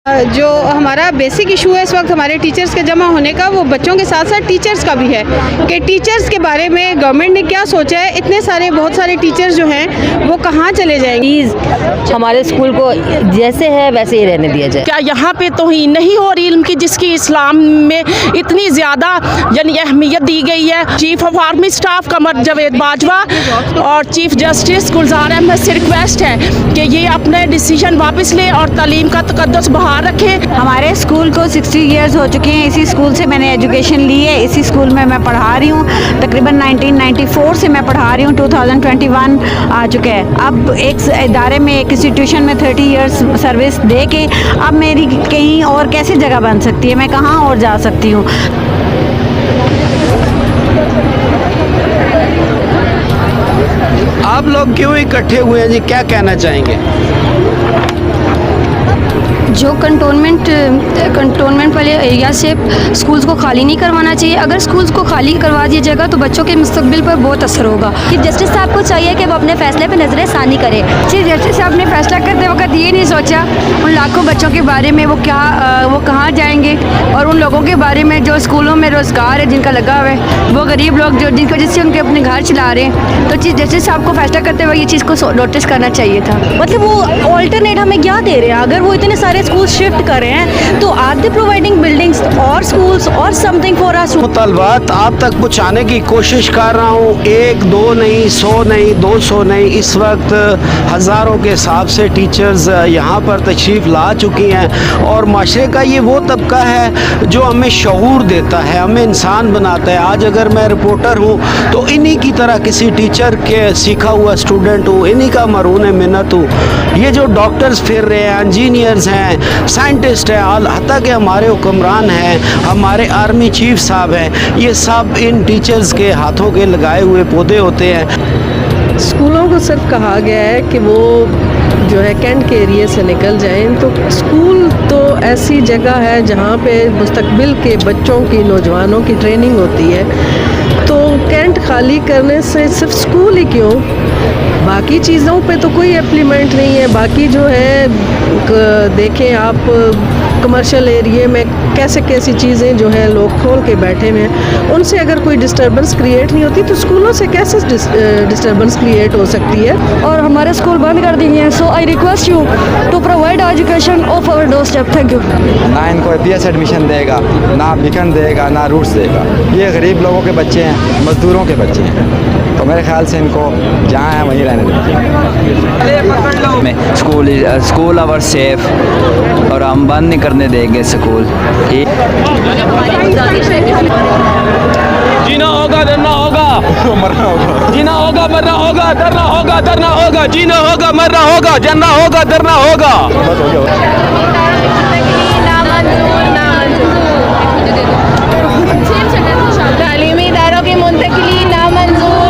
जो हमारा basic issue है इस वक्त हमारे टीचर्स के जमा होने का, वो बच्चों के साथ साथ टीचर्स का भी है कि टीचर्स के बारे में गवर्नमेंट ने क्या सोचा है। इतने सारे बहुत सारे टीचर्स जो हैं वो कहाँ चले जाएंगे। हमारे स्कूल को जैसे है वैसे ही रहने दिया जाए। क्या यहाँ पे तौहीन नहीं हो रही इल्म की, जिसकी इस्लाम में इतनी ज़्यादा यानी अहमियत दी गई है। Chief of army staff Qamar Javed Bajwa और चीफ जस्टिस गुलजार अहमद से रिक्वेस्ट है कि ये अपने डिसीजन वापस लें और तालीम का तकद्दुस बहाल रखें। हमारे स्कूल को 60 इयर्स हो चुके हैं। इसी स्कूल से मैंने एजुकेशन ली है, इसी स्कूल में मैं पढ़ा रही हूँ। तकरीबन 1994 से मैं पढ़ा रही हूँ, 2021 आ चुका है। अब एक इदारे में, एक इंस्टीट्यूशन में 30 इयर्स सर्विस दे के अब मेरी कहीं और कैसी जगह बन सकती है, मैं कहाँ और जा सकती हूँ। आप लोग क्यों इकट्ठे हुए हैं जी, क्या कहना चाहेंगे? जो कंटोनमेंट वाले एरिया से स्कूल्स को खाली नहीं करवाना चाहिए। अगर स्कूल्स को खाली करवा दिया जाएगा तो बच्चों के मुस्तकबिल पर बहुत असर होगा। चीफ जस्टिस साहब को चाहिए कि वो अपने फैसले पर नजर सानी करें। चीफ जस्टिस साहब ने फैसला करते वक्त ये नहीं सोचा उन लाखों बच्चों के बारे में, वो कहाँ जाएंगे, और उन लोगों के बारे में जो स्कूलों में रोज़गार है जिनका लगा हुआ है, वो गरीब लोग जो जिनकी वजह से उनके अपने घर चला रहे हैं। तो चीफ जस्टिस साहब को फैसला करते हुए ये चीज़ को नोटिस करना चाहिए था। मतलब वो ऑल्टरनेट हमें क्या दे रहे हैं? अगर वो इतने सारे स्कूल शिफ्ट कर रहे हैं तो आर दे प्रोवाइडिंग बिल्डिंग्स और स्कूल्स और समथिंग फॉर अस। मुतालबात आप तक पहुँचाने की कोशिश कर रहा हूँ। 1 2 नहीं, 100 नहीं, 200 नहीं, इस वक्त हज़ारों के हिसाब से टीचर्स यहाँ पर तशरीफ़ ला चुकी हैं। और माशरे का ये वो तबका है जो हमें शऊर देता है, हमें इंसान बनाता है। आज अगर मैं रिपोर्टर हूँ तो इन्हीं की तरह किसी टीचर के सीखा हुआ स्टूडेंट हूँ, इन्हीं का मरून मिन्नत हूँ। ये जो डॉक्टर्स फिर रहे हैं, इंजीनियर्स हैं, साइंटिस्ट हैं, हत्ता के हमारे हुक्मरान हैं, हमारे आर्मी चीफ साहब हैं, ये सब इन टीचर्स के हाथों के लगाए हुए पौधे होते हैं। स्कूलों को सिर्फ कहा गया है कि वो जो है कैंट के एरिए से निकल जाएं। तो स्कूल तो ऐसी जगह है जहाँ पे मुस्तकबिल के बच्चों की, नौजवानों की ट्रेनिंग होती है। तो कैंट खाली करने से सिर्फ स्कूल ही क्यों, बाकी चीज़ों पे तो कोई इम्प्लीमेंट नहीं है। बाकी जो है देखें आप कमर्शियल एरिया में कैसे कैसी चीज़ें जो है लोग खोल के बैठे हुए हैं, उनसे अगर कोई डिस्टर्बेंस क्रिएट नहीं होती तो स्कूलों से कैसे डिस्टर्बेंस क्रिएट हो सकती है। और हमारे स्कूल बंद कर दिए हैं। So I request you to provide education of our doorstep. Thank you. ना इनको APS एडमिशन देगा, ना बिकन देगा, ना रूट्स देगा। ये गरीब लोगों के बच्चे हैं, मजदूरों के बच्चे हैं। तो मेरे ख्याल से इनको जहाँ है वहीं रहने देना चाहिए। स्कूल आवर सेफ और हम बंद नहीं करने देंगे स्कूल। जीना होगा, डरना होगा, मरना होगा। जीना होगा, मरना होगा, डरना होगा, डरना होगा। जीना होगा, मरना होगा, डरना होगा, डरना होगा। तालीमी इदारों की मुंतकिली नामंजूर।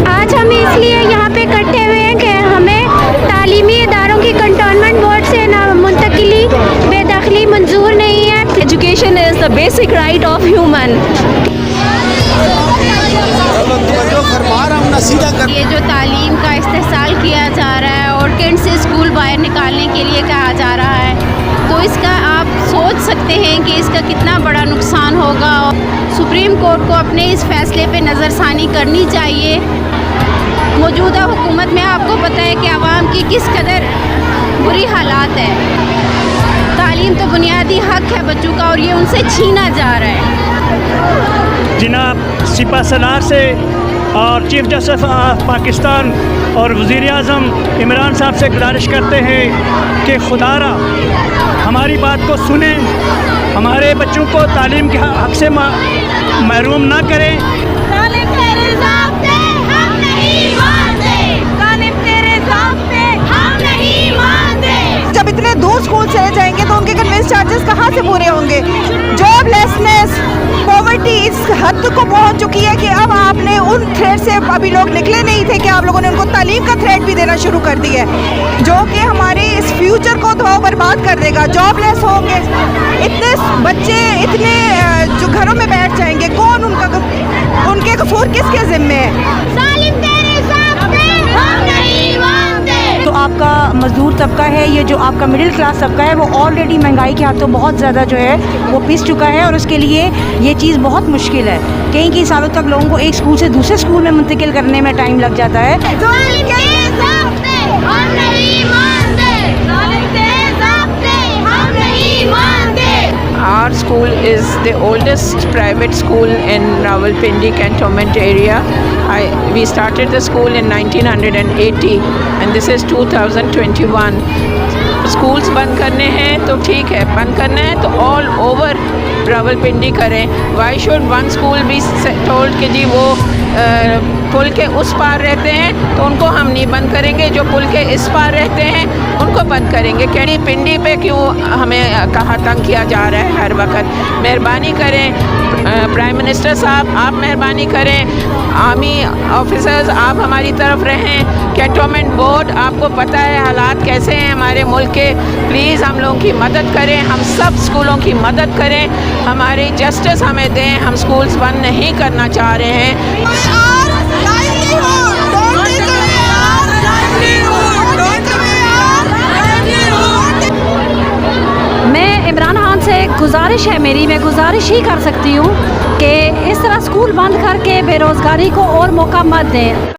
आज हम इसलिए यहाँ पे इकट्ठे हुए हैं कि हमें तालीमी इदारों की कंटोनमेंट बोर्ड से मुंतकिली, बेदखली मंजूर नहीं है। Education is the basic right of human. ये जो तालीम का इस्तेहसाल किया जा रहा है और कैंट से स्कूल बाहर निकालने के लिए कहा जा रहा है, तो इसका आप सोच सकते हैं कि इसका कितना बड़ा नुकसान होगा। सुप्रीम कोर्ट को अपने इस फैसले पे नज़रसानी करनी चाहिए। मौजूदा हुकूमत में आपको पता है कि आवाम की किस कदर बुरी हालात है। तालीम तो बुनियादी हक है बच्चों का और ये उनसे छीना जा रहा है। जनाब सिपा सलार से और चीफ जस्टिस पाकिस्तान और वज़ीर आज़म इमरान साहब से गुजारिश करते हैं कि खुदारा हमारी बात को सुने, हमारे बच्चों को तालीम के हक़ से महरूम ना करें। जब इतने दूर स्कूल चले जाएंगे तो उनके कन्वेंस चार्जेस कहाँ से पूरे होंगे? जॉबलेसनेस, पॉवर्टी इस हद को पहुँच चुकी है कि अब आपने उन थ्रेड से अभी लोग निकले नहीं थे कि आप लोगों ने उनको तालीम का थ्रेड भी देना शुरू कर दिया है, जो कि हमारे इस फ्यूचर को तो बर्बाद कर देगा। जॉबलेस होंगे, इतने बच्चे इतने जो घरों में बैठ जाएंगे, कौन उनके कसूर किसके जिम्मे है? मजदूर तबका है, ये जो आपका मिडिल क्लास तबका है, वो ऑलरेडी महंगाई के हाथों बहुत ज़्यादा जो है वो पिस चुका है और उसके लिए ये चीज़ बहुत मुश्किल है। कई सालों तक लोगों को एक स्कूल से दूसरे स्कूल में मुंतकिल करने में टाइम लग जाता है। Our school is the oldest private school in Rawalpindi cantonment area. We started the school in 1980 and this is 2021. Schools बंद करने हैं तो ठीक है, बंद करना है तो ऑल ओवर रावलपिंडी करें। Why should one school be told कि जी वो पुल के उस पार रहते हैं तो उनको हम नहीं बंद करेंगे, जो पुल के इस पार रहते हैं उनको बंद करेंगे। कैडी पिंडी पे क्यों हमें कहा तंग किया जा रहा है हर वक्त? मेहरबानी करें प्राइम मिनिस्टर साहब, आप मेहरबानी करें, आर्मी ऑफिसर्स आप हमारी तरफ रहें, कैंटोनमेंट बोर्ड आपको पता है हालात कैसे हैं हमारे मुल्क के, प्लीज़ हम लोगों की मदद करें, हम सब स्कूलों की मदद करें, हमारी जस्टिस हमें दें, हम स्कूल्स बंद नहीं करना चाह रहे हैं। मैं इमरान खान से गुजारिश है मेरी, मैं गुजारिश ही कर सकती हूँ कि इस तरह स्कूल बंद करके बेरोज़गारी को और मौका मत दें।